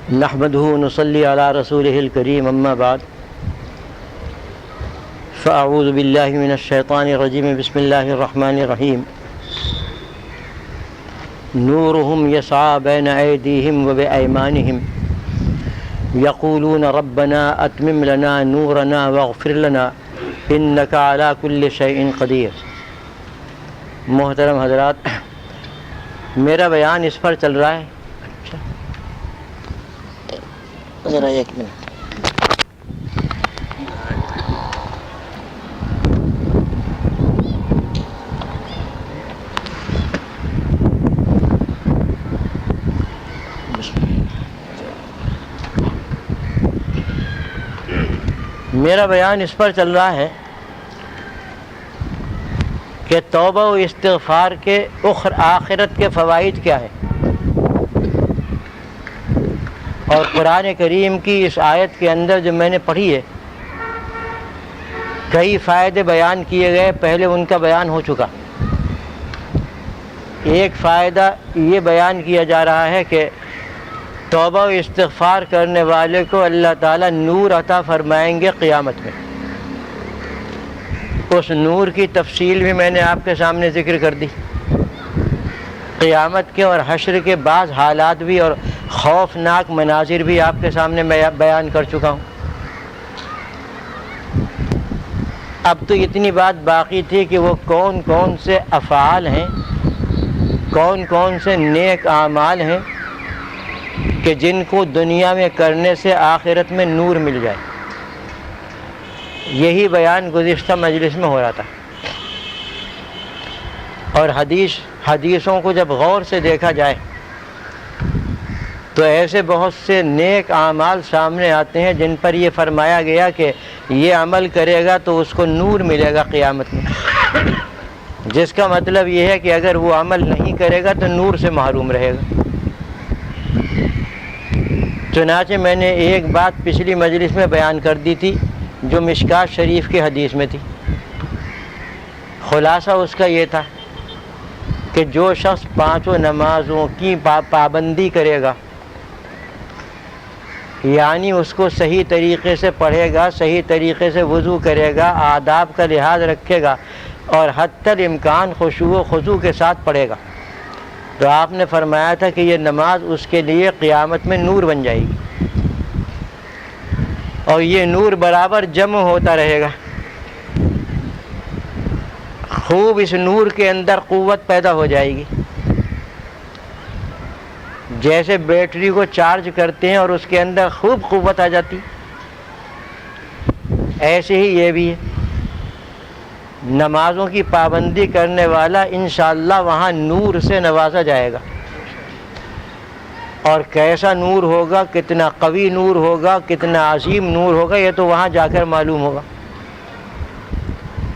نحمده ونصلي على رسوله الكريم اما بعد فاعوذ بالله من الشيطان الرجيم بسم الله الرحمن الرحيم نورهم يسعى بين أيديهم وبأيمانهم يقولون ربنا أتمم لنا نورنا واغفر لنا إنك على كل شيء قدير۔ محترم حضرات، میرا بیان اس پر چل رہا ہے، ذرا ایک منٹ۔ میرا بیان اس پر چل رہا ہے کہ توبہ و استغفار کے آخرت کے فوائد کیا ہے، اور قرآن کریم کی اس آیت کے اندر جو میں نے پڑھی ہے کئی فائدے بیان کیے گئے، پہلے ان کا بیان ہو چکا۔ ایک فائدہ یہ بیان کیا جا رہا ہے کہ توبہ و استغفار کرنے والے کو اللہ تعالیٰ نور عطا فرمائیں گے قیامت میں۔ اس نور کی تفصیل بھی میں نے آپ کے سامنے ذکر کر دی۔ قیامت کے اور حشر کے بعض حالات بھی اور خوفناک مناظر بھی آپ کے سامنے میں بیان کر چکا ہوں۔ اب تو اتنی بات باقی تھی کہ وہ کون کون سے افعال ہیں، کون کون سے نیک اعمال ہیں کہ جن کو دنیا میں کرنے سے آخرت میں نور مل جائے۔ یہی بیان گزشتہ مجلس میں ہو رہا تھا، اور حدیثوں کو جب غور سے دیکھا جائے تو ایسے بہت سے نیک اعمال سامنے آتے ہیں جن پر یہ فرمایا گیا کہ یہ عمل کرے گا تو اس کو نور ملے گا قیامت میں، جس کا مطلب یہ ہے کہ اگر وہ عمل نہیں کرے گا تو نور سے محروم رہے گا۔ چنانچہ میں نے ایک بات پچھلی مجلس میں بیان کر دی تھی جو مشکات شریف کی حدیث میں تھی۔ خلاصہ اس کا یہ تھا کہ جو شخص پانچوں نمازوں کی پابندی کرے گا، یعنی اس کو صحیح طریقے سے پڑھے گا، صحیح طریقے سے وضو کرے گا، آداب کا لحاظ رکھے گا اور حتی الامکان خشوع و خضوع کے ساتھ پڑھے گا، تو آپ نے فرمایا تھا کہ یہ نماز اس کے لیے قیامت میں نور بن جائے گی، اور یہ نور برابر جمع ہوتا رہے گا۔ خوب اس نور کے اندر قوت پیدا ہو جائے گی، جیسے بیٹری کو چارج کرتے ہیں اور اس کے اندر خوب قوت آ جاتی، ایسے ہی یہ بھی ہے۔ نمازوں کی پابندی کرنے والا انشاءاللہ وہاں نور سے نوازا جائے گا، اور کیسا نور ہوگا، کتنا قوی نور ہوگا، کتنا عظیم نور ہوگا، یہ تو وہاں جا کر معلوم ہوگا۔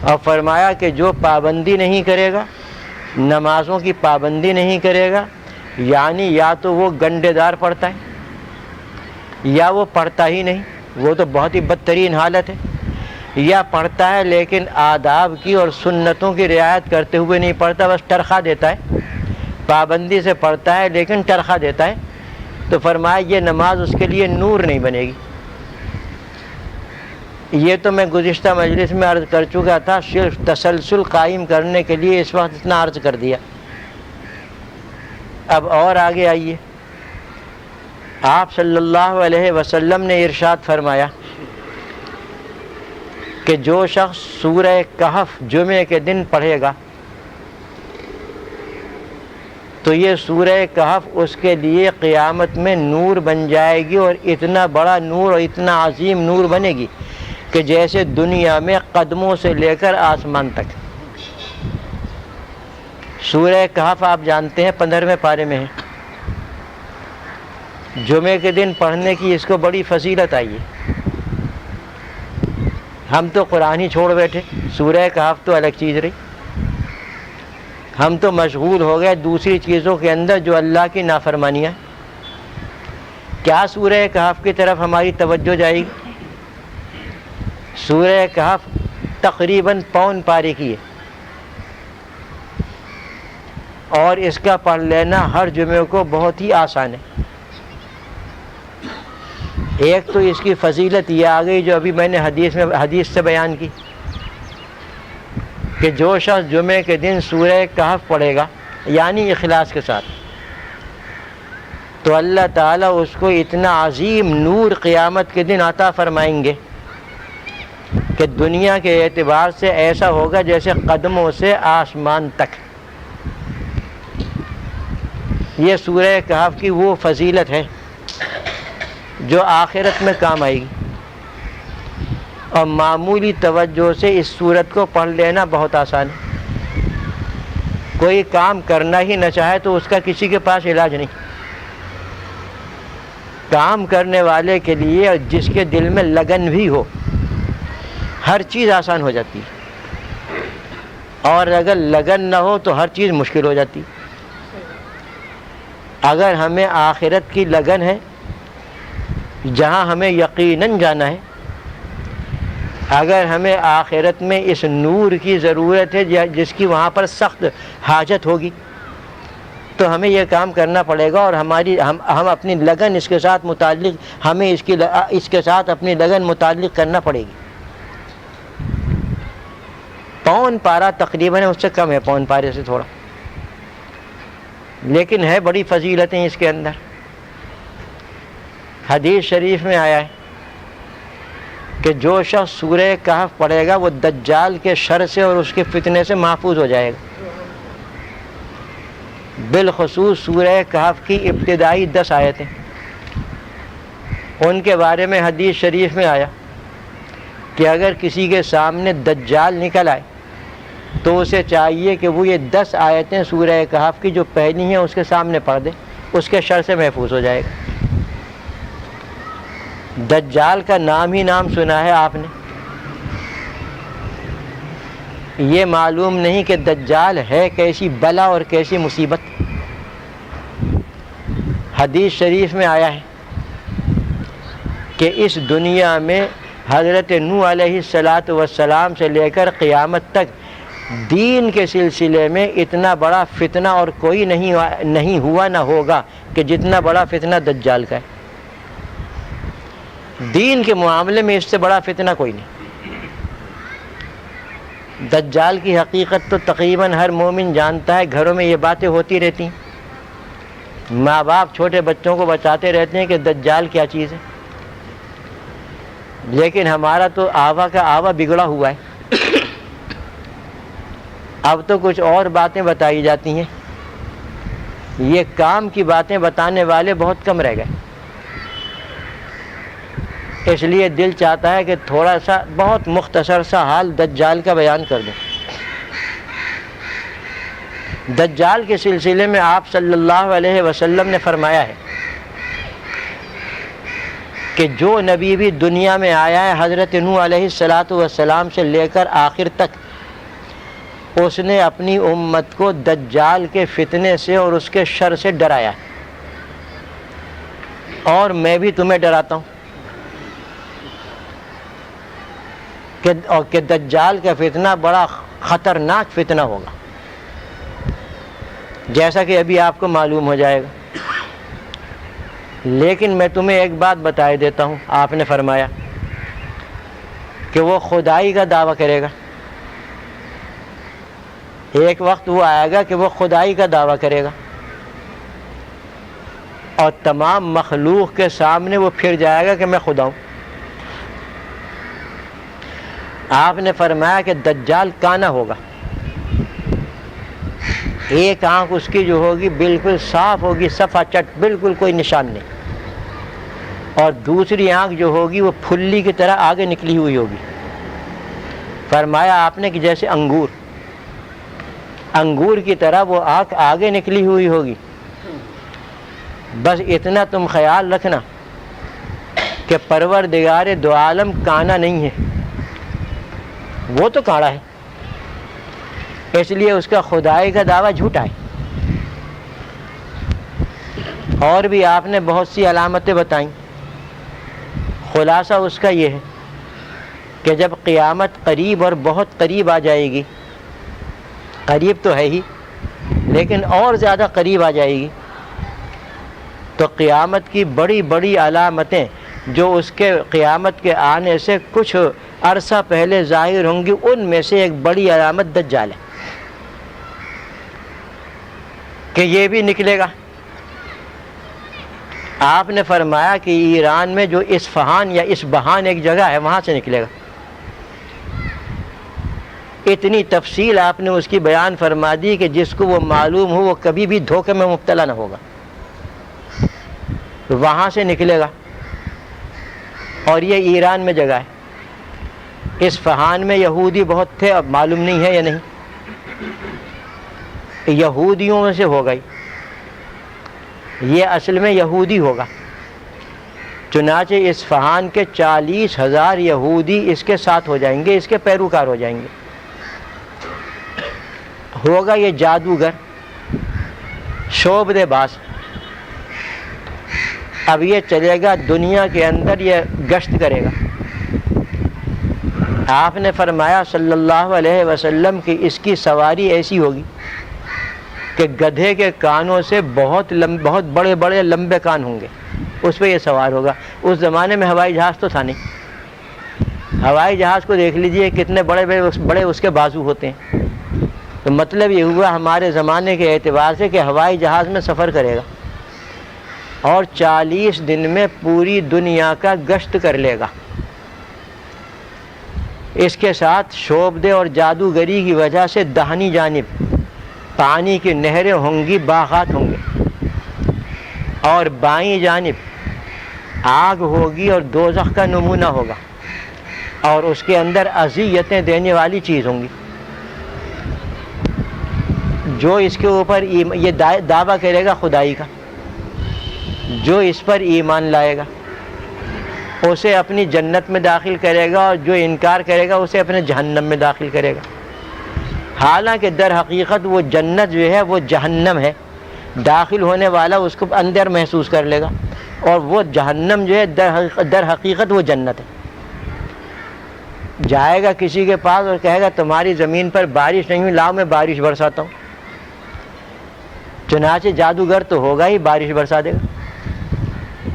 اور فرمایا کہ جو پابندی نہیں کرے گا، نمازوں کی پابندی نہیں کرے گا، یعنی یا تو وہ گنڈے دار پڑھتا ہے یا وہ پڑھتا ہی نہیں، وہ تو بہت ہی بدترین حالت ہے، یا پڑھتا ہے لیکن آداب کی اور سنتوں کی رعایت کرتے ہوئے نہیں پڑھتا، بس ٹرخا دیتا ہے، پابندی سے پڑھتا ہے لیکن ٹرخا دیتا ہے، تو فرمایا یہ نماز اس کے لیے نور نہیں بنے گی۔ یہ تو میں گزشتہ مجلس میں عرض کر چکا تھا، صرف تسلسل قائم کرنے کے لیے اس وقت اتنا عرض کر دیا۔ اب اور آگے آئیے، آپ صلی اللہ علیہ وسلم نے ارشاد فرمایا کہ جو شخص سورہ کہف جمعے کے دن پڑھے گا تو یہ سورہ کہف اس کے لیے قیامت میں نور بن جائے گی، اور اتنا بڑا نور اور اتنا عظیم نور بنے گی کہ جیسے دنیا میں قدموں سے لے کر آسمان تک۔ سورہ کہف آپ جانتے ہیں 15ویں پارے میں ہے، جمعے کے دن پڑھنے کی اس کو بڑی فضیلت آئی ہے۔ ہم تو قرآن ہی چھوڑ بیٹھے، سورہ کہف تو الگ چیز رہی، ہم تو مشغول ہو گئے دوسری چیزوں کے اندر جو اللہ کی نافرمانیاں۔ کیا سورہ کہف کی طرف ہماری توجہ جائے گی؟ سورہ کہف تقریباً پون پارے کی ہے، اور اس کا پڑھ لینا ہر جمعے کو بہت ہی آسان ہے۔ ایک تو اس کی فضیلت یہ آ گئی جو ابھی میں نے حدیث سے بیان کی کہ جو شخص جمعے کے دن سورہ کہف پڑھے گا یعنی اخلاص کے ساتھ، تو اللہ تعالیٰ اس کو اتنا عظیم نور قیامت کے دن عطا فرمائیں گے کہ دنیا کے اعتبار سے ایسا ہوگا جیسے قدموں سے آسمان تک۔ یہ سورہ کہف کی وہ فضیلت ہے جو آخرت میں کام آئے گی، اور معمولی توجہ سے اس سورت کو پڑھ لینا بہت آسان ہے۔ کوئی کام کرنا ہی نہ چاہے تو اس کا کسی کے پاس علاج نہیں۔ کام کرنے والے کے لیے اور جس کے دل میں لگن بھی ہو، ہر چیز آسان ہو جاتی ہے، اور اگر لگن نہ ہو تو ہر چیز مشکل ہو جاتی ہے۔ اگر ہمیں آخرت کی لگن ہے، جہاں ہمیں یقیناً جانا ہے، اگر ہمیں آخرت میں اس نور کی ضرورت ہے جس کی وہاں پر سخت حاجت ہوگی، تو ہمیں یہ کام کرنا پڑے گا، اور ہم اپنی لگن اس کے ساتھ متعلق ہمیں اس کے ساتھ اپنی لگن متعلق کرنا پڑے گی۔ پون پارا تقریباً اس سے کم ہے، پون پارے سے تھوڑا، لیکن ہے بڑی فضیلتیں اس کے اندر۔ حدیث شریف میں آیا ہے کہ جو شخص سورہ کہف پڑھے گا وہ دجال کے شر سے اور اس کے فتنے سے محفوظ ہو جائے گا۔ بالخصوص سورہ کہف کی ابتدائی 10 آیتیں، ان کے بارے میں حدیث شریف میں آیا کہ اگر کسی کے سامنے دجال نکل آئے تو اسے چاہیے کہ وہ یہ 10 آیتیں سورہ کہف کی جو پہلی ہیں اس کے سامنے پڑھ دے، اس کے شر سے محفوظ ہو جائے گا۔ دجال کا نام ہی نام سنا ہے آپ نے، یہ معلوم نہیں کہ دجال ہے کیسی بلا اور کیسی مصیبت۔ حدیث شریف میں آیا ہے کہ اس دنیا میں حضرت نوح علیہ السلام سے لے کر قیامت تک دین کے سلسلے میں اتنا بڑا فتنہ اور کوئی نہیں ہوا نہ ہوگا کہ جتنا بڑا فتنہ دجال کا ہے۔ دین کے معاملے میں اس سے بڑا فتنہ کوئی نہیں۔ دجال کی حقیقت تو تقریباً ہر مومن جانتا ہے، گھروں میں یہ باتیں ہوتی رہتی ہیں، ماں باپ چھوٹے بچوں کو بتاتے رہتے ہیں کہ دجال کیا چیز ہے، لیکن ہمارا تو آوا کا آوا بگڑا ہوا ہے۔ اب تو کچھ اور باتیں بتائی جاتی ہیں، یہ کام کی باتیں بتانے والے بہت کم رہ گئے۔ اس لیے دل چاہتا ہے کہ تھوڑا سا بہت مختصر سا حال دجال کا بیان کر دیں۔ دجال کے سلسلے میں آپ صلی اللہ علیہ وسلم نے فرمایا ہے کہ جو نبی بھی دنیا میں آیا ہے حضرت نوح علیہ السلام سے لے کر آخر تک، اس نے اپنی امت کو دجال کے فتنے سے اور اس کے شر سے ڈرایا، اور میں بھی تمہیں ڈراتا ہوں کہ دجال کا فتنہ بڑا خطرناک فتنہ ہوگا، جیسا کہ ابھی آپ کو معلوم ہو جائے گا۔ لیکن میں تمہیں ایک بات بتائے دیتا ہوں، آپ نے فرمایا کہ وہ خدائی کا دعویٰ کرے گا۔ ایک وقت وہ آئے گا کہ وہ خدائی کا دعویٰ کرے گا، اور تمام مخلوق کے سامنے وہ پھر جائے گا کہ میں خدا ہوں۔ آپ نے فرمایا کہ دجال کانا ہوگا، ایک آنکھ اس کی جو ہوگی بالکل صاف ہوگی، صفا چٹ، بالکل کوئی نشان نہیں، اور دوسری آنکھ جو ہوگی وہ پھلی کی طرح آگے نکلی ہوئی ہوگی۔ فرمایا آپ نے کہ جیسے انگور کی طرح وہ آنکھ آگے نکلی ہوئی ہوگی۔ بس اتنا تم خیال رکھنا کہ پروردگار دو عالم کانا نہیں ہے، وہ تو کاڑا ہے، اس لیے اس کا خدائی کا دعویٰ جھوٹا ہے۔ اور بھی آپ نے بہت سی علامتیں بتائیں، خلاصہ اس کا یہ ہے کہ جب قیامت قریب اور بہت قریب آ جائے گی، قریب تو ہے ہی لیکن اور زیادہ قریب آ جائے گی، تو قیامت کی بڑی بڑی علامتیں جو اس کے قیامت کے آنے سے کچھ عرصہ پہلے ظاہر ہوں گی، ان میں سے ایک بڑی علامت دجال ہے کہ یہ بھی نکلے گا۔ آپ نے فرمایا کہ ایران میں جو اصفہان یا اصبہان ایک جگہ ہے، وہاں سے نکلے گا۔ اتنی تفصیل آپ نے اس کی بیان فرما دی کہ جس کو وہ معلوم ہو وہ کبھی بھی دھوکے میں مبتلا نہ ہوگا۔ وہاں سے نکلے گا، اور یہ ایران میں جگہ ہے۔ اصفہان میں یہودی بہت تھے، اب معلوم نہیں ہے یا نہیں، یہودیوں میں سے ہوگا ہی، یہ اصل میں یہودی ہوگا۔ چنانچہ اصفہان کے 40,000 یہودی اس کے ساتھ ہو جائیں گے، اس کے پیروکار ہو جائیں گے۔ ہوگا یہ جادوگر، شعبدے باز۔ اب یہ چلے گا دنیا کے اندر، یہ گشت کرے گا۔ آپ نے فرمایا صلی اللہ علیہ وسلم کہ اس کی سواری ایسی ہوگی کہ گدھے کے کانوں سے بہت بڑے بڑے لمبے کان ہوں گے، اس پہ یہ سوار ہوگا۔ اس زمانے میں ہوائی جہاز تو تھا نہیں، ہوائی جہاز کو دیکھ لیجئے کتنے بڑے اس کے بازو ہوتے ہیں۔ تو مطلب یہ ہوا ہمارے زمانے کے اعتبار سے کہ ہوائی جہاز میں سفر کرے گا اور 40 دن میں پوری دنیا کا گشت کر لے گا۔ اس کے ساتھ شعبدے اور جادوگری کی وجہ سے داہنی جانب پانی کی نہریں ہوں گی، باغات ہوں گے، اور بائیں جانب آگ ہوگی اور دوزخ کا نمونہ ہوگا، اور اس کے اندر اذیتیں دینے والی چیز ہوں گی۔ جو اس کے اوپر یہ دعویٰ کرے گا خدائی کا، جو اس پر ایمان لائے گا اسے اپنی جنت میں داخل کرے گا، اور جو انکار کرے گا اسے اپنے جہنم میں داخل کرے گا۔ حالانکہ در حقیقت وہ جنت جو ہے وہ جہنم ہے، داخل ہونے والا اس کو اندر محسوس کر لے گا، اور وہ جہنم جو ہے در حقیقت وہ جنت ہے۔ جائے گا کسی کے پاس اور کہے گا تمہاری زمین پر بارش نہیں ہوئی، لاؤ میں بارش برساتا ہوں۔ چنانچہ جادوگر تو ہوگا ہی، بارش برسا دے گا،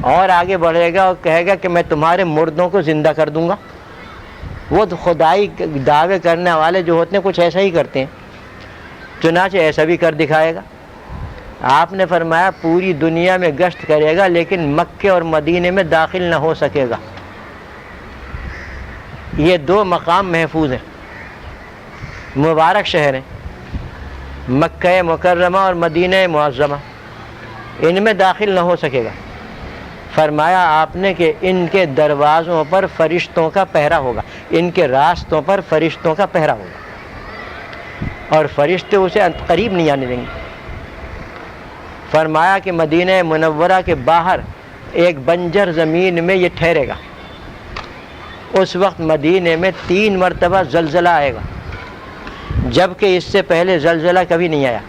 اور آگے بڑھے گا اور کہے گا کہ میں تمہارے مردوں کو زندہ کر دوں گا۔ وہ تو خدائی دعوے کرنے والے جو ہوتے ہیں کچھ ایسا ہی کرتے ہیں، چنانچہ ایسا بھی کر دکھائے گا۔ آپ نے فرمایا پوری دنیا میں گشت کرے گا لیکن مکے اور مدینے میں داخل نہ ہو سکے گا۔ یہ دو مقام محفوظ ہیں، مبارک شہر ہیں، مکہ مکرمہ اور مدینہ معظمہ، ان میں داخل نہ ہو سکے گا۔ فرمایا آپ نے کہ ان کے دروازوں پر فرشتوں کا پہرا ہوگا، ان کے راستوں پر فرشتوں کا پہرا ہوگا، اور فرشتے اسے قریب نہیں آنے دیں گے۔ فرمایا کہ مدینہ منورہ کے باہر ایک بنجر زمین میں یہ ٹھہرے گا۔ اس وقت مدینے میں 3 مرتبہ زلزلہ آئے گا، جبکہ اس سے پہلے زلزلہ کبھی نہیں آیا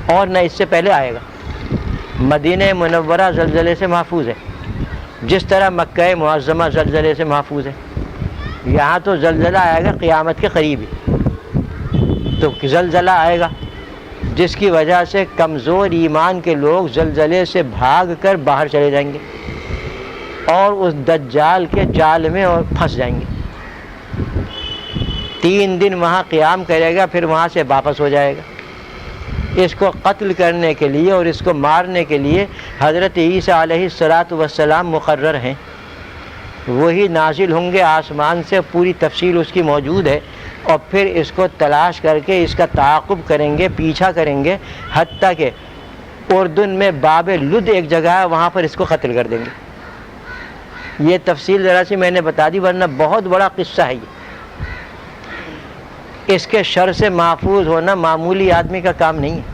اور نہ اس سے پہلے آئے گا۔ مدینہ منورہ زلزلے سے محفوظ ہے، جس طرح مکہ معظمہ زلزلے سے محفوظ ہے۔ یہاں تو زلزلہ آئے گا قیامت کے قریب ہی، تو زلزلہ آئے گا جس کی وجہ سے کمزور ایمان کے لوگ زلزلے سے بھاگ کر باہر چلے جائیں گے اور اس دجال کے جال میں اور پھنس جائیں گے۔ 3 دن وہاں قیام کرے گا، پھر وہاں سے واپس ہو جائے گا۔ اس کو قتل کرنے کے لیے اور اس کو مارنے کے لیے حضرت عیسیٰ علیہ السلام مقرر ہیں، وہی نازل ہوں گے آسمان سے، پوری تفصیل اس کی موجود ہے، اور پھر اس کو تلاش کر کے اس کا تعاقب کریں گے، پیچھا کریں گے، حتیٰ کہ اردن میں باب لد ایک جگہ ہے، وہاں پر اس کو قتل کر دیں گے۔ یہ تفصیل ذرا سی میں نے بتا دی، ورنہ بہت بڑا قصہ ہے یہ۔ اس کے شر سے محفوظ ہونا معمولی آدمی کا کام نہیں ہے،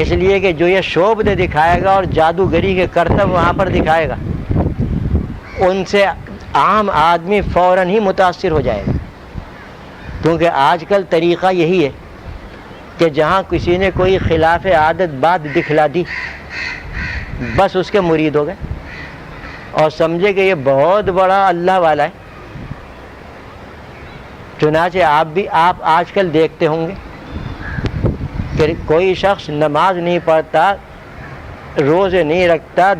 اس لیے کہ جو یہ شعبدے دکھائے گا اور جادوگری کے کرتب وہاں پر دکھائے گا، ان سے عام آدمی فوراً ہی متاثر ہو جائے گا، کیونکہ آج کل طریقہ یہی ہے کہ جہاں کسی نے کوئی خلاف عادت بات دکھلا دی، بس اس کے مرید ہو گئے اور سمجھے کہ یہ بہت بڑا اللہ والا ہے۔ چنانچہ آپ آج کل دیکھتے ہوں گے کہ کوئی شخص نماز نہیں پڑھتا، روزے نہیں رکھتا،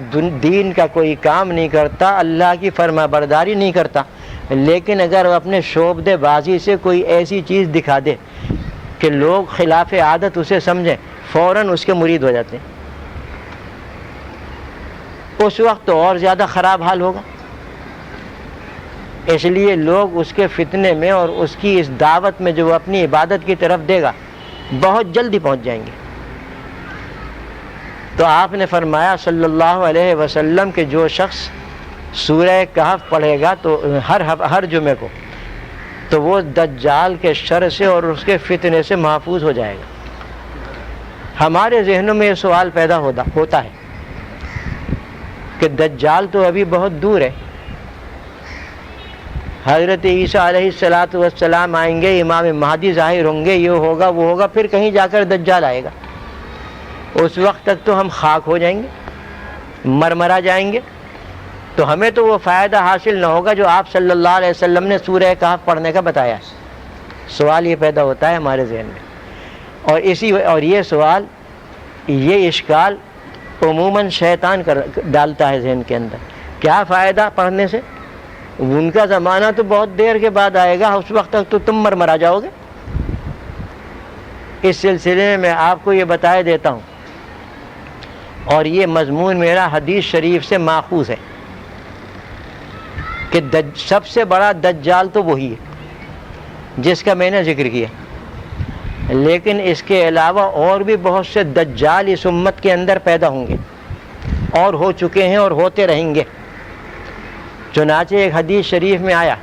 دین کا کوئی کام نہیں کرتا، اللہ کی فرما برداری نہیں کرتا، لیکن اگر وہ اپنے شعبدے بازی سے کوئی ایسی چیز دکھا دے کہ لوگ خلاف عادت اسے سمجھیں، فوراً اس کے مرید ہو جاتے ہیں، اس وقت تو اور زیادہ خراب حال ہوگا۔ اس لیے لوگ اس کے فتنے میں اور اس کی اس دعوت میں جو وہ اپنی عبادت کی طرف دے گا بہت جلدی پہنچ جائیں گے۔ تو آپ نے فرمایا صلی اللہ علیہ وسلم کہ جو شخص سورہ کہف پڑھے گا تو ہر جمعے کو، تو وہ دجال کے شر سے اور اس کے فتنے سے محفوظ ہو جائے گا۔ ہمارے ذہنوں میں یہ سوال پیدا ہوتا ہے کہ دجال تو ابھی بہت دور ہے، حضرت عیسیٰ علیہ السلام آئیں گے، امام مہدی ظاہر ہوں گے، یہ ہوگا وہ ہوگا، پھر کہیں جا کر دجال آئے گا، اس وقت تک تو ہم خاک ہو جائیں گے، مرمرا جائیں گے، تو ہمیں تو وہ فائدہ حاصل نہ ہوگا جو آپ صلی اللہ علیہ وسلم نے سورہ کہف پڑھنے کا بتایا ہے۔ سوال یہ پیدا ہوتا ہے ہمارے ذہن میں، اور یہ سوال، یہ اشکال عموماً شیطان ڈالتا ہے ذہن کے اندر، کیا فائدہ پڑھنے سے، ان کا زمانہ تو بہت دیر کے بعد آئے گا، اس وقت تک تو تم مرمرا جاؤ گے۔ اس سلسلے میں میں آپ کو یہ بتائے دیتا ہوں، اور یہ مضمون میرا حدیث شریف سے ماخوذ ہے، کہ سب سے بڑا دجال تو وہی ہے جس کا میں نے ذکر کیا، لیکن اس کے علاوہ اور بھی بہت سے دجال اس امت کے اندر پیدا ہوں گے، اور ہو چکے ہیں اور ہوتے رہیں گے۔ چنانچہ ایک حدیث شریف میں آیا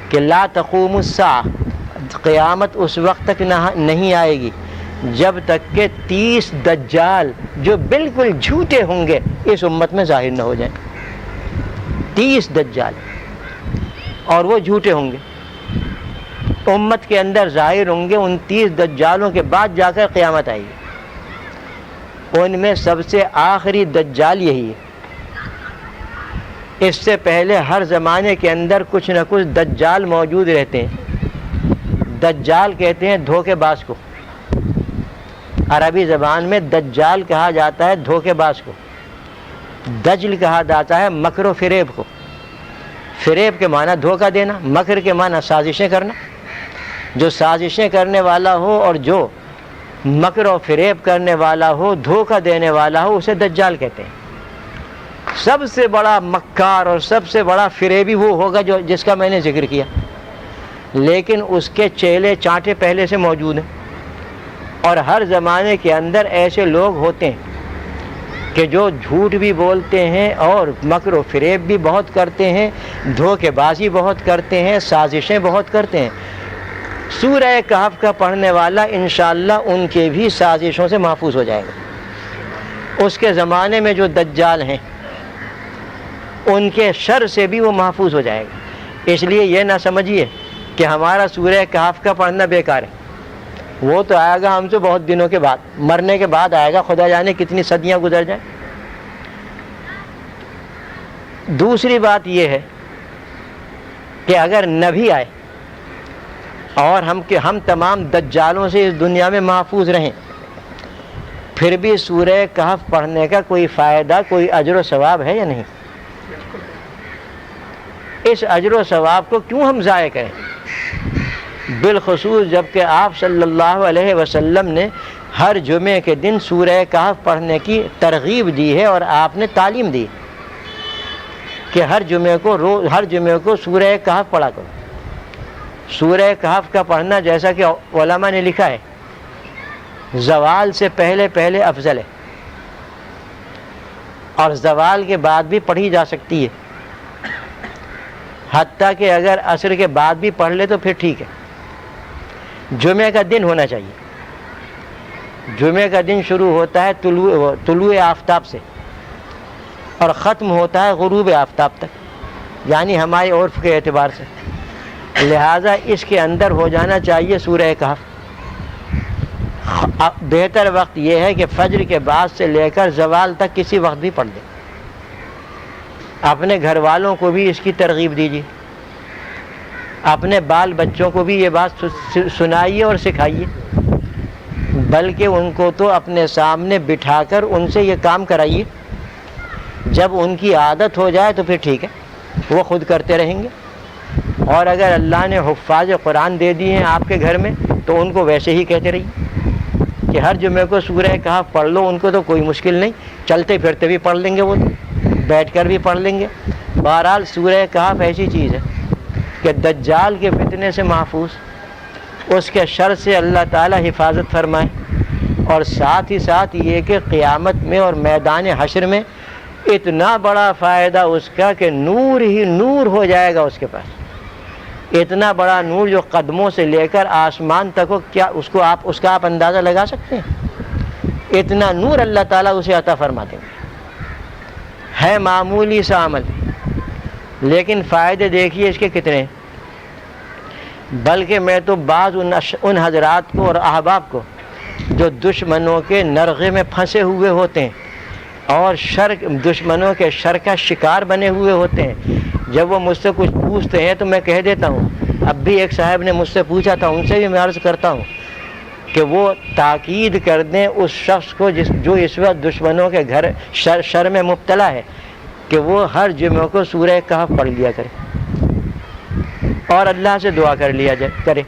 کہ لا تقوم الساعہ، قیامت اس وقت تک نہیں آئے گی جب تک کہ 30 دجال جو بالکل جھوٹے ہوں گے اس امت میں ظاہر نہ ہو جائیں۔ 30 دجال، اور وہ جھوٹے ہوں گے، امت کے اندر ظاہر ہوں گے، ان 30 دجالوں کے بعد جا کر قیامت آئے گی۔ ان میں سب سے آخری دجال یہی ہے۔ اس سے پہلے ہر زمانے کے اندر کچھ نہ کچھ دجال موجود رہتے ہیں۔ دجال کہتے ہیں دھوکے باز کو، عربی زبان میں دجال کہا جاتا ہے دھوکے باز کو، دجل کہا جاتا ہے مکر و فریب کو۔ فریب کے معنی دھوکہ دینا، مکر کے معنی سازشیں کرنا۔ جو سازشیں کرنے والا ہو اور جو مکر و فریب کرنے والا ہو، دھوکہ دینے والا ہو، اسے دجال کہتے ہیں۔ سب سے بڑا مکار اور سب سے بڑا فریبی وہ ہوگا جس کا میں نے ذکر کیا، لیکن اس کے چیلے چانٹے پہلے سے موجود ہیں، اور ہر زمانے کے اندر ایسے لوگ ہوتے ہیں کہ جو جھوٹ بھی بولتے ہیں اور مکر و فریب بھی بہت کرتے ہیں، دھوکے بازی بہت کرتے ہیں، سازشیں بہت کرتے ہیں۔ سورہ کہف کا پڑھنے والا انشاءاللہ ان کے بھی سازشوں سے محفوظ ہو جائے گا۔ اس کے زمانے میں جو دجال ہیں ان کے شر سے بھی وہ محفوظ ہو جائے گا۔ اس لیے یہ نہ سمجھیے کہ ہمارا سورہ کہف کا پڑھنا بیکار ہے، وہ تو آئے گا ہم سے بہت دنوں کے بعد، مرنے کے بعد آئے گا، خدا جانے کتنی صدیاں گزر جائیں۔ دوسری بات یہ ہے کہ اگر نہ بھی آئے اور ہم تمام دجالوں سے اس دنیا میں محفوظ رہیں، پھر بھی سورہ کہف پڑھنے کا کوئی فائدہ، کوئی اجر و ثواب ہے یا نہیں؟ اس اجر و ثواب کو کیوں ہم ضائع کریں؟ بالخصوص جب کہ آپ صلی اللہ علیہ وسلم نے ہر جمعے کے دن سورہ کہف پڑھنے کی ترغیب دی ہے، اور آپ نے تعلیم دی کہ ہر جمعے کو سورہ کہف پڑھا کرو۔ سورہ کہف کا پڑھنا، جیسا کہ علماء نے لکھا ہے، زوال سے پہلے افضل ہے، اور زوال کے بعد بھی پڑھی جا سکتی ہے، حتیٰ کہ اگر عصر کے بعد بھی پڑھ لے تو پھر ٹھیک ہے۔ جمعے کا دن ہونا چاہیے۔ جمعے کا دن شروع ہوتا ہے طلوع آفتاب سے اور ختم ہوتا ہے غروب آفتاب تک، یعنی ہمارے عرف کے اعتبار سے، لہٰذا اس کے اندر ہو جانا چاہیے سورہ کہف۔ بہتر وقت یہ ہے کہ فجر کے بعد سے لے کر زوال تک کسی وقت بھی پڑھ دیں۔ اپنے گھر والوں کو بھی اس کی ترغیب دیجیے، اپنے بال بچوں کو بھی یہ بات سنائیے اور سکھائیے۔ بلکہ ان کو تو اپنے سامنے بٹھا کر ان سے یہ کام کرائیے. جب ان کی عادت ہو جائے تو پھر ٹھیک ہے، وہ خود کرتے رہیں گے. اور اگر اللہ نے حفاظ قرآن دے دی ہیں آپ کے گھر میں تو ان کو ویسے ہی کہتے رہیے کہ ہر جمعے کو سورہ کہف پڑھ لو. ان کو تو کوئی مشکل نہیں، چلتے پھرتے بھی پڑھ لیں گے، وہ بیٹھ کر بھی پڑھ لیں گے. بہرحال سورہ کہف ایسی چیز ہے کہ دجال کے فتنے سے محفوظ، اس کے شر سے اللہ تعالی حفاظت فرمائے، اور ساتھ ہی ساتھ یہ کہ قیامت میں اور میدان حشر میں اتنا بڑا فائدہ اس کا کہ نور ہی نور ہو جائے گا اس کے پاس. اتنا بڑا نور جو قدموں سے لے کر آسمان تک ہو، کیا اس کا آپ اندازہ لگا سکتے ہیں؟ اتنا نور اللہ تعالیٰ اسے عطا فرما دیں گے. ہے معمولی سا عمل، لیکن فائدے دیکھیے اس کے کتنے ہیں. بلکہ میں تو بعض ان حضرات کو اور احباب کو جو دشمنوں کے نرغے میں پھنسے ہوئے ہوتے ہیں اور دشمنوں کے شر کا شکار بنے ہوئے ہوتے ہیں، جب وہ مجھ سے کچھ پوچھتے ہیں تو میں کہہ دیتا ہوں. اب بھی ایک صاحب نے مجھ سے پوچھا تھا، ان سے بھی میں عرض کرتا ہوں کہ وہ تاکید کر دیں اس شخص کو جو اس وقت دشمنوں کے گھر شر میں مبتلا ہے کہ وہ ہر جمعہ کو سورہ کہف پڑھ لیا کرے اور اللہ سے دعا کر لیا کرے.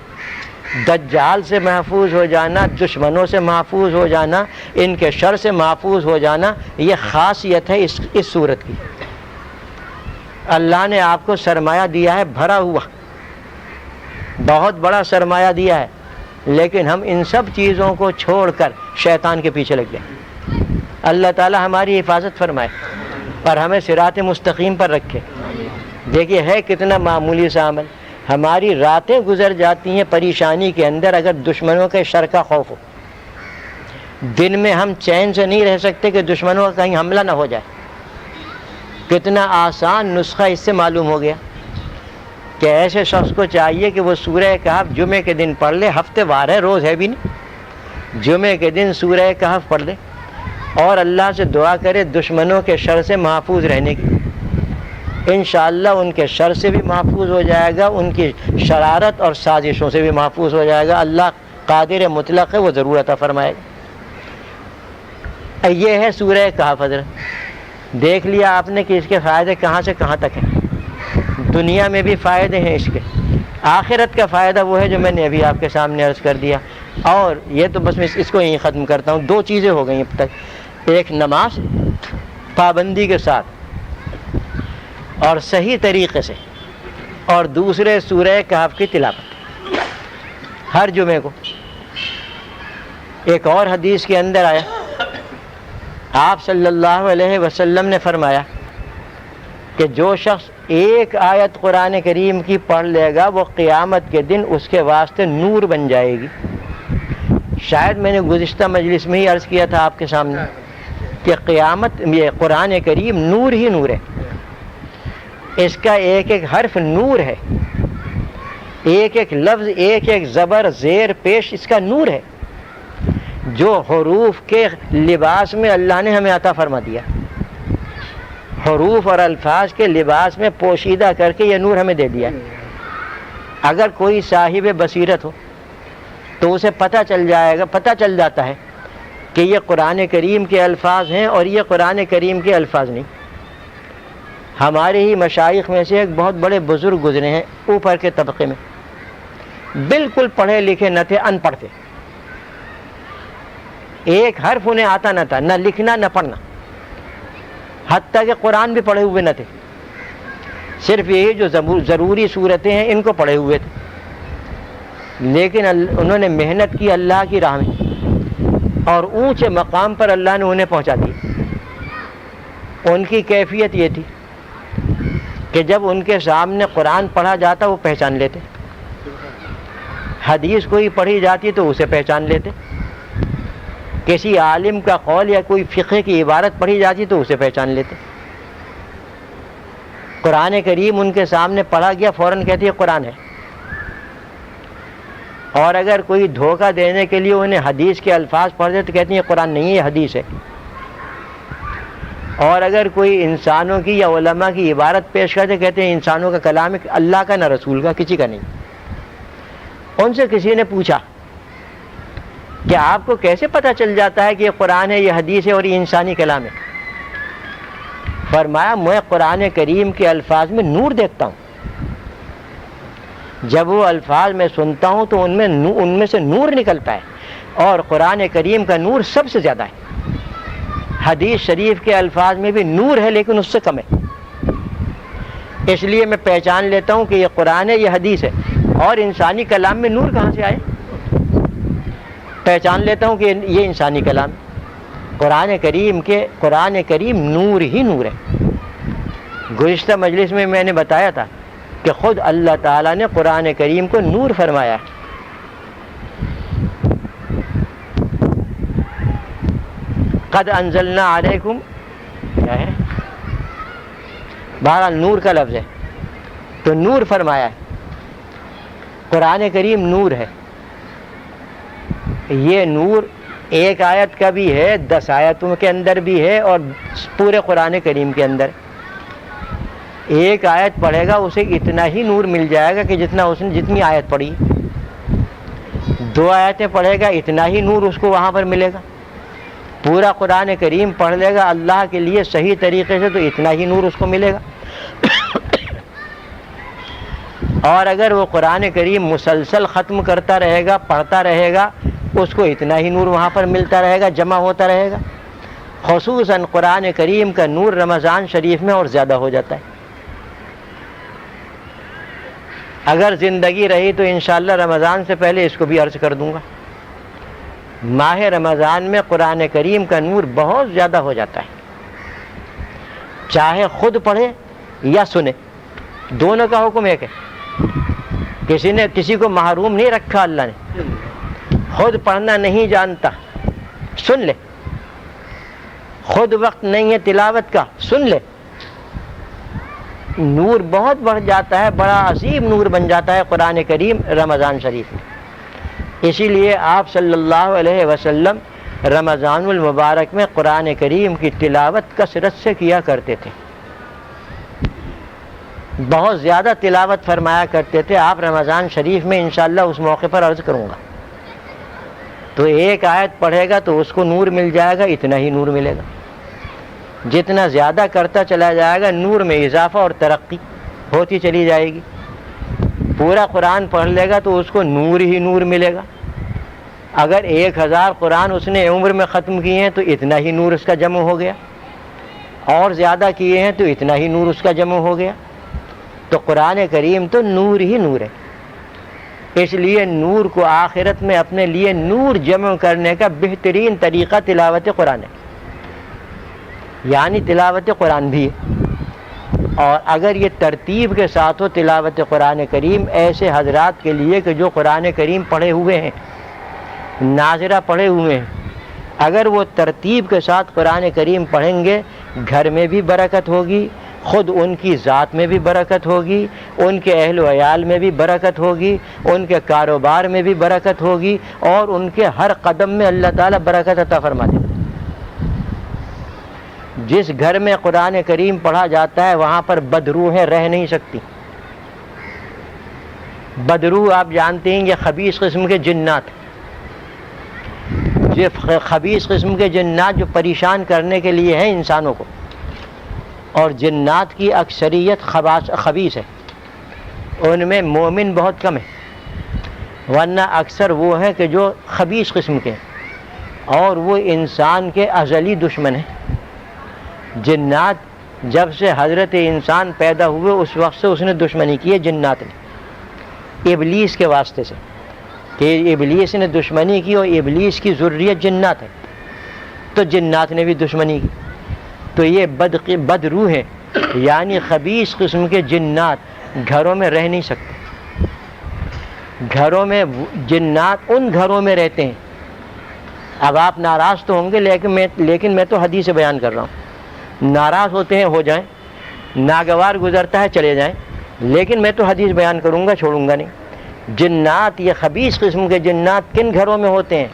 دجال سے محفوظ ہو جانا، دشمنوں سے محفوظ ہو جانا، ان کے شر سے محفوظ ہو جانا، یہ خاصیت ہے اس صورت کی. اللہ نے آپ کو سرمایہ دیا ہے بھرا ہوا، بہت بڑا سرمایہ دیا ہے، لیکن ہم ان سب چیزوں کو چھوڑ کر شیطان کے پیچھے لگ گئے. اللہ تعالی ہماری حفاظت فرمائے اور ہمیں صراط مستقیم پر رکھے. دیکھیے ہے کتنا معمولی سا عمل. ہماری راتیں گزر جاتی ہیں پریشانی کے اندر اگر دشمنوں کے شر کا خوف ہو. دن میں ہم چین سے نہیں رہ سکتے کہ دشمنوں کا کہیں حملہ نہ ہو جائے. کتنا آسان نسخہ اس سے معلوم ہو گیا کہ ایسے شخص کو چاہیے کہ وہ سورہ کہف جمعے کے دن پڑھ لے. ہفتے وار ہے، روز ہے بھی نہیں، جمعے کے دن سورہ کہف پڑھ لے اور اللہ سے دعا کرے دشمنوں کے شر سے محفوظ رہنے کی. انشاءاللہ ان کے شر سے بھی محفوظ ہو جائے گا، ان کی شرارت اور سازشوں سے بھی محفوظ ہو جائے گا. اللہ قادر مطلق ہے، وہ ضرور عطا فرمائے گا. یہ ہے سورہ کہف. حضرت دیکھ لیا آپ نے کہ اس کے فائدے کہاں سے کہاں تک ہیں. دنیا میں بھی فائدے ہیں اس کے، آخرت کا فائدہ وہ ہے جو میں نے ابھی آپ کے سامنے عرض کر دیا. اور یہ تو بس میں اس کو یہیں ختم کرتا ہوں. 2 چیزیں ہو گئیں اب تک، ایک نماز پابندی کے ساتھ اور صحیح طریقے سے، اور دوسرے سورہ کہف کی تلاوت ہر جمعے کو. ایک اور حدیث کے اندر آیا، آپ صلی اللہ علیہ وسلم نے فرمایا کہ جو شخص ایک آیت قرآن کریم کی پڑھ لے گا وہ قیامت کے دن اس کے واسطے نور بن جائے گی. شاید میں نے گزشتہ مجلس میں ہی عرض کیا تھا آپ کے سامنے کہ قیامت یہ قرآن کریم نور ہی نور ہے. اس کا ایک ایک حرف نور ہے، ایک ایک لفظ، ایک ایک زبر زیر پیش اس کا نور ہے، جو حروف کے لباس میں اللہ نے ہمیں عطا فرما دیا. حروف اور الفاظ کے لباس میں پوشیدہ کر کے یہ نور ہمیں دے دیا. اگر کوئی صاحب بصیرت ہو تو اسے پتہ چل جاتا ہے کہ یہ قرآن کریم کے الفاظ ہیں اور یہ قرآن کریم کے الفاظ نہیں. ہمارے ہی مشائخ میں سے ایک بہت بڑے بزرگ گزرے ہیں اوپر کے طبقے میں، بالکل پڑھے لکھے نہ تھے، ان پڑھ تھے. ایک حرف انہیں آتا نہ تھا، نہ لکھنا نہ پڑھنا، حتیٰ کہ قرآن بھی پڑھے ہوئے نہ تھے. صرف یہی جو ضروری صورتیں ہیں ان کو پڑھے ہوئے تھے. لیکن انہوں نے محنت کی اللہ کی راہ میں اور اونچے مقام پر اللہ نے انہیں پہنچا دیا. ان کی کیفیت یہ تھی کہ جب ان کے سامنے قرآن پڑھا جاتا وہ پہچان لیتے، حدیث کوئی پڑھی جاتی تو اسے پہچان لیتے، کسی عالم کا قول یا کوئی فقہ کی عبارت پڑھی جاتی تو اسے پہچان لیتے. قرآن کریم ان کے سامنے پڑھا گیا فوراً کہتے یہ قرآن ہے. اور اگر کوئی دھوکہ دینے کے لیے انہیں حدیث کے الفاظ پڑھ دے تو کہتے ہیں یہ قرآن نہیں ہے، یہ حدیث ہے. اور اگر کوئی انسانوں کی یا علماء کی عبارت پیش کرتے کہتے ہیں انسانوں کا کلام ہے، اللہ کا نہ رسول کا، کسی کا نہیں. ان سے کسی نے پوچھا کہ آپ کو کیسے پتہ چل جاتا ہے کہ یہ قرآن ہے، یہ حدیث ہے اور یہ انسانی کلام ہے؟ فرمایا میں قرآن کریم کے الفاظ میں نور دیکھتا ہوں، جب وہ الفاظ میں سنتا ہوں تو ان میں سے نور نکلتا ہے، اور قرآن کریم کا نور سب سے زیادہ ہے۔ حدیث شریف کے الفاظ میں بھی نور ہے لیکن اس سے کم ہے، اس لیے میں پہچان لیتا ہوں کہ یہ قرآن ہے، یہ حدیث ہے، اور انسانی کلام میں نور کہاں سے آئے؟ پہچان لیتا ہوں کہ یہ انسانی کلام ہے۔ قرآن کریم نور ہی نور ہے۔ گزشتہ مجلس میں میں نے بتایا تھا کہ خود اللہ تعالیٰ نے قرآن کریم کو نور فرمایا ہے۔ قد انزلنا علیکم، کیا ہے؟ بہرحال نور کا لفظ ہے، تو نور فرمایا ہے۔ قرآن کریم نور ہے۔ یہ نور ایک آیت کا بھی ہے، 10 آیتوں کے اندر بھی ہے، اور پورے قرآن کریم کے اندر۔ ایک آیت پڑھے گا اسے اتنا ہی نور مل جائے گا کہ جتنا اس نے جتنی آیت پڑھی۔ 2 آیتیں پڑھے گا اتنا ہی نور اس کو وہاں پر ملے گا۔ پورا قرآن کریم پڑھ لے گا اللہ کے لیے صحیح طریقے سے تو اتنا ہی نور اس کو ملے گا۔ اور اگر وہ قرآن کریم مسلسل ختم کرتا رہے گا، پڑھتا رہے گا، اس کو اتنا ہی نور وہاں پر ملتا رہے گا، جمع ہوتا رہے گا۔ خصوصاً قرآن کریم کا نور رمضان شریف میں اور زیادہ ہو جاتا ہے۔ اگر زندگی رہی تو انشاءاللہ رمضان سے پہلے اس کو بھی عرض کر دوں گا۔ ماہ رمضان میں قرآن کریم کا نور بہت زیادہ ہو جاتا ہے، چاہے خود پڑھے یا سنے، دونوں کا حکم ایک ہے۔ کسی کو محروم نہیں رکھا اللہ نے۔ خود پڑھنا نہیں جانتا، سن لے۔ خود وقت نہیں ہے تلاوت کا، سن لے۔ نور بہت بڑھ جاتا ہے، بڑا عظیم نور بن جاتا ہے قرآن کریم رمضان شریف میں۔ اسی لیے آپ صلی اللہ علیہ وسلم رمضان المبارک میں قرآن کریم کی تلاوت کثرت سے کیا کرتے تھے، بہت زیادہ تلاوت فرمایا کرتے تھے۔ آپ رمضان شریف میں انشاءاللہ اس موقع پر عرض کروں گا، تو ایک آیت پڑھے گا تو اس کو نور مل جائے گا، اتنا ہی نور ملے گا۔ جتنا زیادہ کرتا چلا جائے گا نور میں اضافہ اور ترقی ہوتی چلی جائے گی۔ پورا قرآن پڑھ لے گا تو اس کو نور ہی نور ملے گا۔ اگر 1000 قرآن اس نے عمر میں ختم کیے ہیں تو اتنا ہی نور اس کا جمع ہو گیا، اور زیادہ کیے ہیں تو اتنا ہی نور اس کا جمع ہو گیا۔ تو قرآن کریم تو نور ہی نور ہے۔ اس لیے نور کو آخرت میں اپنے لیے نور جمع کرنے کا بہترین طریقہ تلاوت قرآن ہے، یعنی تلاوت قرآن بھی ہے۔ اور اگر یہ ترتیب کے ساتھ ہو تلاوت قرآن کریم ایسے حضرات کے لیے کہ جو قرآن کریم پڑھے ہوئے ہیں، ناظرہ پڑھے ہوئے ہیں، اگر وہ ترتیب کے ساتھ قرآن کریم پڑھیں گے، گھر میں بھی برکت ہوگی، خود ان کی ذات میں بھی برکت ہوگی، ان کے اہل و عیال میں بھی برکت ہوگی، ان کے کاروبار میں بھی برکت ہوگی، اور ان کے ہر قدم میں اللہ تعالیٰ برکت عطا فرما دے گا۔ جس گھر میں قرآن کریم پڑھا جاتا ہے وہاں پر بدروحیں رہ نہیں سکتی۔ بدروح آپ جانتے ہیں یہ خبیث قسم کے جنات، یہ خبیث قسم کے جنات جو پریشان کرنے کے لیے ہیں انسانوں کو، اور جنات کی اکثریت خبیث ہے، ان میں مومن بہت کم ہے، ورنہ اکثر وہ ہیں کہ جو خبیث قسم کے ہیں، اور وہ انسان کے ازلی دشمن ہیں۔ جنات جب سے حضرت انسان پیدا ہوئے اس وقت سے اس نے دشمنی کی ہے، جنات نے ابلیس کے واسطے سے، کہ ابلیس نے دشمنی کی اور ابلیس کی ذریت جنات ہے، تو جنات نے بھی دشمنی کی۔ تو یہ بد روح ہیں، یعنی خبیث قسم کے جنات گھروں میں رہ نہیں سکتے۔ گھروں میں جنات ان گھروں میں رہتے ہیں۔ اب آپ ناراض تو ہوں گے لیکن میں تو حدیث بیان کر رہا ہوں۔ ناراض ہوتے ہیں ہو جائیں، ناگوار گزرتا ہے چلے جائیں، لیکن میں تو حدیث بیان کروں گا، چھوڑوں گا نہیں۔ جنات، یہ خبیث قسم کے جنات کن گھروں میں ہوتے ہیں؟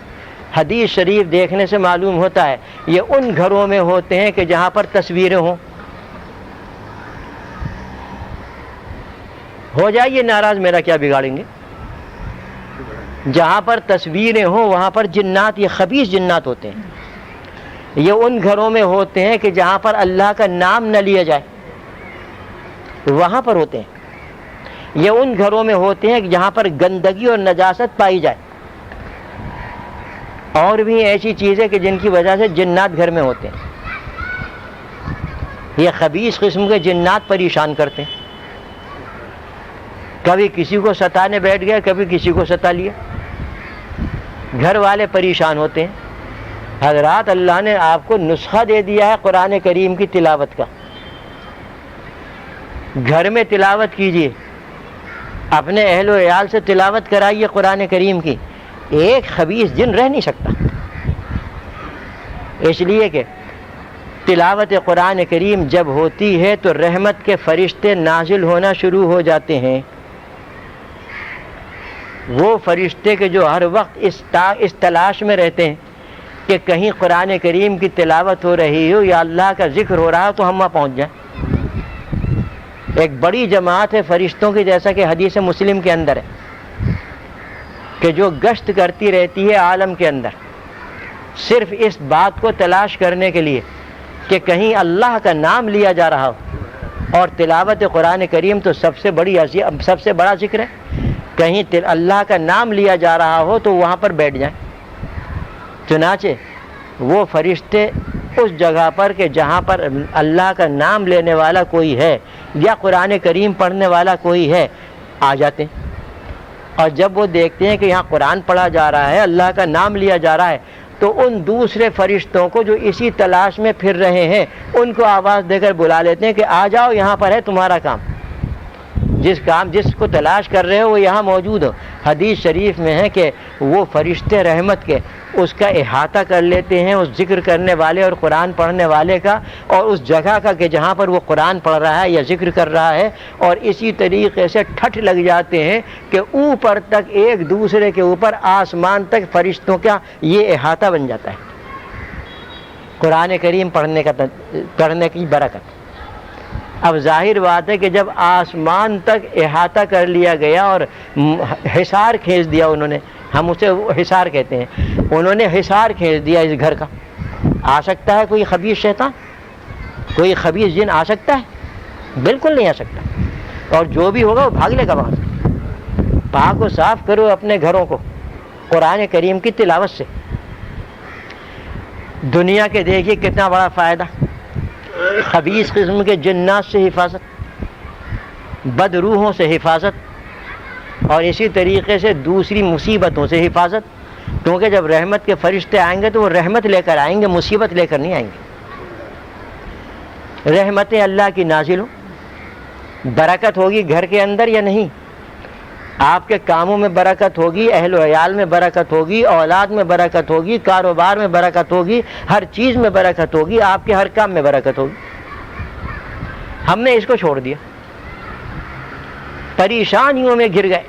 حدیث شریف دیکھنے سے معلوم ہوتا ہے یہ ان گھروں میں ہوتے ہیں کہ جہاں پر تصویریں ہوں۔ ہو جائیے ناراض، میرا کیا بگاڑیں گے؟ جہاں پر تصویریں ہوں وہاں پر جنات، یہ خبیث جنات ہوتے ہیں. یہ ان گھروں میں ہوتے ہیں کہ جہاں پر اللہ کا نام نہ لیا جائے، وہاں پر ہوتے ہیں. یہ ان گھروں میں ہوتے ہیں کہ جہاں پر گندگی اور نجاست پائی جائے. اور بھی ایسی چیزیں کہ جن کی وجہ سے جنات گھر میں ہوتے ہیں. یہ خبیث قسم کے جنات پریشان کرتے ہیں. کبھی کسی کو ستانے بیٹھ گیا، کبھی کسی کو ستا لیا. گھر والے پریشان ہوتے ہیں. حضرات اللہ نے آپ کو نسخہ دے دیا ہے قرآن کریم کی تلاوت کا. گھر میں تلاوت کیجیے، اپنے اہل و عیال سے تلاوت کرائیے قرآن کریم کی. ایک خبیث جن رہ نہیں سکتا، اس لیے کہ تلاوت قرآن کریم جب ہوتی ہے تو رحمت کے فرشتے نازل ہونا شروع ہو جاتے ہیں. وہ فرشتے کے جو ہر وقت اس تلاش میں رہتے ہیں کہ کہیں قرآن کریم کی تلاوت ہو رہی ہو یا اللہ کا ذکر ہو رہا ہو تو ہم وہاں پہنچ جائیں. ایک بڑی جماعت ہے فرشتوں کی، جیسا کہ حدیث مسلم کے اندر ہے، کہ جو گشت کرتی رہتی ہے عالم کے اندر صرف اس بات کو تلاش کرنے کے لیے کہ کہیں اللہ کا نام لیا جا رہا ہو. اور تلاوت قرآن کریم تو سب سے بڑا ذکر ہے. کہیں اللہ کا نام لیا جا رہا ہو تو وہاں پر بیٹھ جائیں. چنانچہ وہ فرشتے اس جگہ پر کہ جہاں پر اللہ کا نام لینے والا کوئی ہے یا قرآن کریم پڑھنے والا کوئی ہے آ جاتے ہیں. اور جب وہ دیکھتے ہیں کہ یہاں قرآن پڑھا جا رہا ہے، اللہ کا نام لیا جا رہا ہے، تو ان دوسرے فرشتوں کو جو اسی تلاش میں پھر رہے ہیں ان کو آواز دے کر بلا لیتے ہیں کہ آ جاؤ، یہاں پر ہے تمہارا کام. جس کو تلاش کر رہے ہو وہ یہاں موجود ہو. حدیث شریف میں ہے کہ وہ فرشتے رحمت کے اس کا احاطہ کر لیتے ہیں، اس ذکر کرنے والے اور قرآن پڑھنے والے کا، اور اس جگہ کا کہ جہاں پر وہ قرآن پڑھ رہا ہے یا ذکر کر رہا ہے. اور اسی طریقے سے ٹھٹھ لگ جاتے ہیں کہ اوپر تک ایک دوسرے کے اوپر آسمان تک فرشتوں کا یہ احاطہ بن جاتا ہے قرآن کریم پڑھنے کی برکت. اب ظاہر بات ہے کہ جب آسمان تک احاطہ کر لیا گیا اور حصار کھینچ دیا انہوں نے، ہم اسے حصار کہتے ہیں، انہوں نے حصار کھینچ دیا اس گھر کا. آ سکتا ہے کوئی خبیث شیطان، کوئی خبیث جن آ سکتا ہے؟ بالکل نہیں آ سکتا. اور جو بھی ہوگا وہ بھاگ لے گا وہاں سے. پاک و صاف کرو اپنے گھروں کو قرآن کریم کی تلاوت سے. دنیا کے دیکھیے کتنا بڑا فائدہ، خبیث قسم کے جنات سے حفاظت، بد روحوں سے حفاظت، اور اسی طریقے سے دوسری مصیبتوں سے حفاظت. کیونکہ جب رحمت کے فرشتے آئیں گے تو وہ رحمت لے کر آئیں گے، مصیبت لے کر نہیں آئیں گے. رحمتیں اللہ کی نازل ہوں، برکت ہوگی گھر کے اندر یا نہیں؟ آپ کے کاموں میں برکت ہوگی، اہل و عیال میں برکت ہوگی، اولاد میں برکت ہوگی، کاروبار میں برکت ہوگی، ہر چیز میں برکت ہوگی، آپ کے ہر کام میں برکت ہوگی. ہم نے اس کو چھوڑ دیا، پریشانیوں میں گر گئے،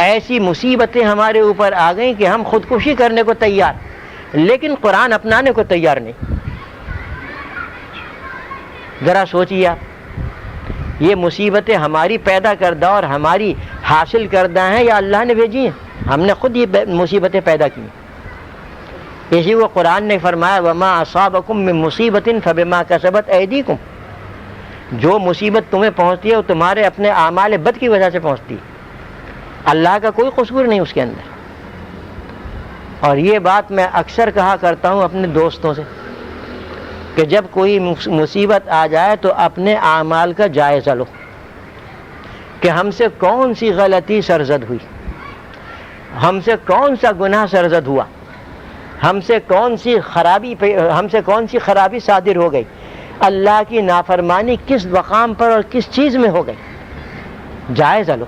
ایسی مصیبتیں ہمارے اوپر آ گئیں کہ ہم خودکشی کرنے کو تیار، لیکن قرآن اپنانے کو تیار نہیں. ذرا سوچیے آپ، یہ مصیبتیں ہماری پیدا کردہ اور ہماری حاصل کردہ ہیں یا اللہ نے بھیجی ہیں؟ ہم نے خود یہ مصیبتیں پیدا کی. اسی کو قرآن نے فرمایا وما اصابکم من مصیبت فبما کسبت ایدیکم. جو مصیبت تمہیں پہنچتی ہے وہ تمہارے اپنے اعمال بد کی وجہ سے پہنچتی ہے، اللہ کا کوئی قصور نہیں اس کے اندر. اور یہ بات میں اکثر کہا کرتا ہوں اپنے دوستوں سے کہ جب کوئی مصیبت آ جائے تو اپنے اعمال کا جائزہ لو کہ ہم سے کون سی غلطی سرزد ہوئی، ہم سے کون سا گناہ سرزد ہوا، ہم سے کون سی خرابی صادر ہو گئی، اللہ کی نافرمانی کس مقام پر اور کس چیز میں ہو گئی. جائزہ لو.